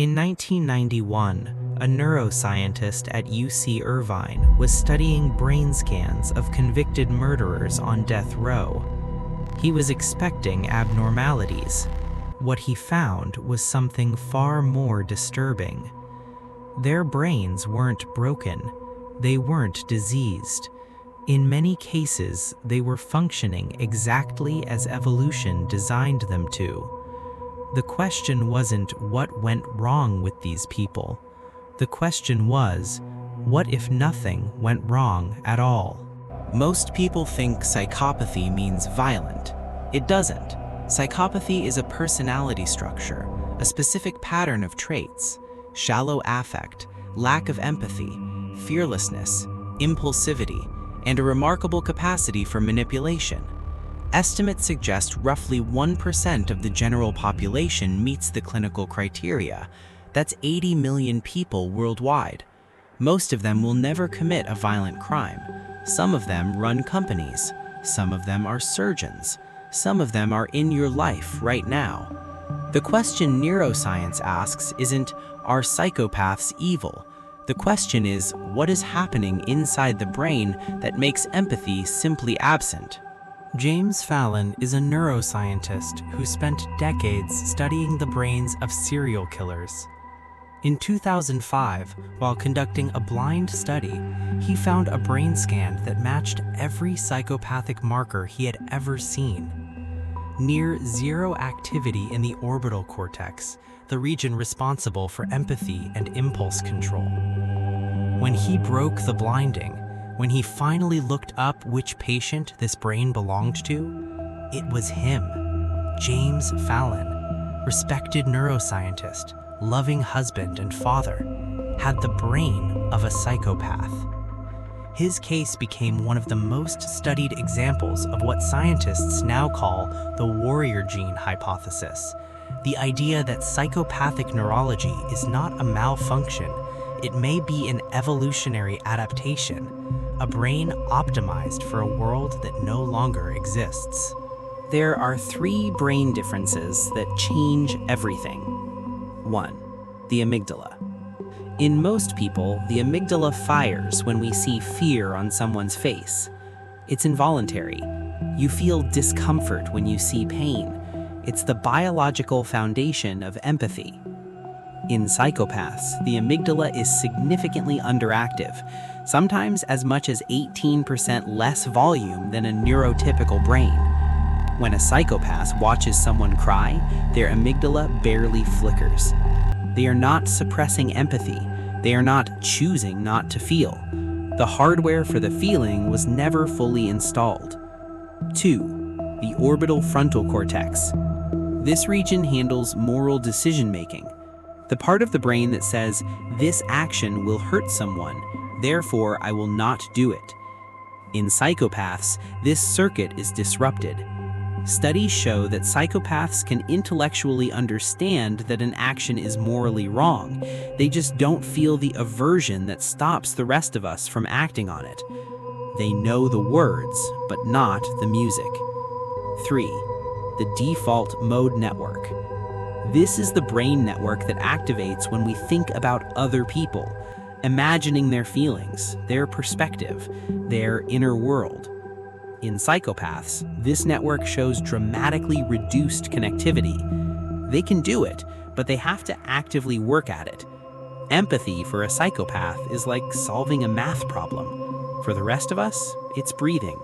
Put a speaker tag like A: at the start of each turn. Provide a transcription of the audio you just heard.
A: In 1991, a neuroscientist at UC Irvine was studying brain scans of convicted murderers on death row. He was expecting abnormalities. What he found was something far more disturbing. Their brains weren't broken. They weren't diseased. In many cases, they were functioning exactly as evolution designed them to. The question wasn't what went wrong with these people. The question was, what if nothing went wrong at all?
B: Most people think psychopathy means violent. It doesn't. Psychopathy is a personality structure, a specific pattern of traits: shallow affect, lack of empathy, fearlessness, impulsivity, and a remarkable capacity for manipulation. Estimates suggest roughly 1% of the general population meets the clinical criteria. That's 80 million people worldwide. Most of them will never commit a violent crime. Some of them run companies. Some of them are surgeons. Some of them are in your life right now. The question neuroscience asks isn't, are psychopaths evil? The question is, what is happening inside the brain that makes empathy simply absent?
A: James Fallon is a neuroscientist who spent decades studying the brains of serial killers. In 2005, while conducting a blind study, he found a brain scan that matched every psychopathic marker he had ever seen. Near zero activity in the orbital cortex, the region responsible for empathy and impulse control. When he broke the blinding, when he finally looked up which patient this brain belonged to, it was him, James Fallon, respected neuroscientist, loving husband and father, had the brain of a psychopath. His case became one of the most studied examples of what scientists now call the warrior gene hypothesis, the idea that psychopathic neurology is not a malfunction. It may be an evolutionary adaptation, a brain optimized for a world that no longer exists.
B: There are 3 brain differences that change everything. 1. The amygdala. In most people, the amygdala fires when we see fear on someone's face. It's involuntary. You feel discomfort when you see pain. It's the biological foundation of empathy. In psychopaths, the amygdala is significantly underactive, sometimes as much as 18% less volume than a neurotypical brain. When a psychopath watches someone cry, their amygdala barely flickers. They are not suppressing empathy. They are not choosing not to feel. The hardware for the feeling was never fully installed. 2. The orbital frontal cortex. This region handles moral decision-making. The part of the brain that says, this action will hurt someone, therefore I will not do it. In psychopaths, this circuit is disrupted. Studies show that psychopaths can intellectually understand that an action is morally wrong. They just don't feel the aversion that stops the rest of us from acting on it. They know the words, but not the music. 3. The default mode network. This is the brain network that activates when we think about other people, imagining their feelings, their perspective, their inner world. In psychopaths, this network shows dramatically reduced connectivity. They can do it, but they have to actively work at it. Empathy for a psychopath is like solving a math problem. For the rest of us, it's breathing.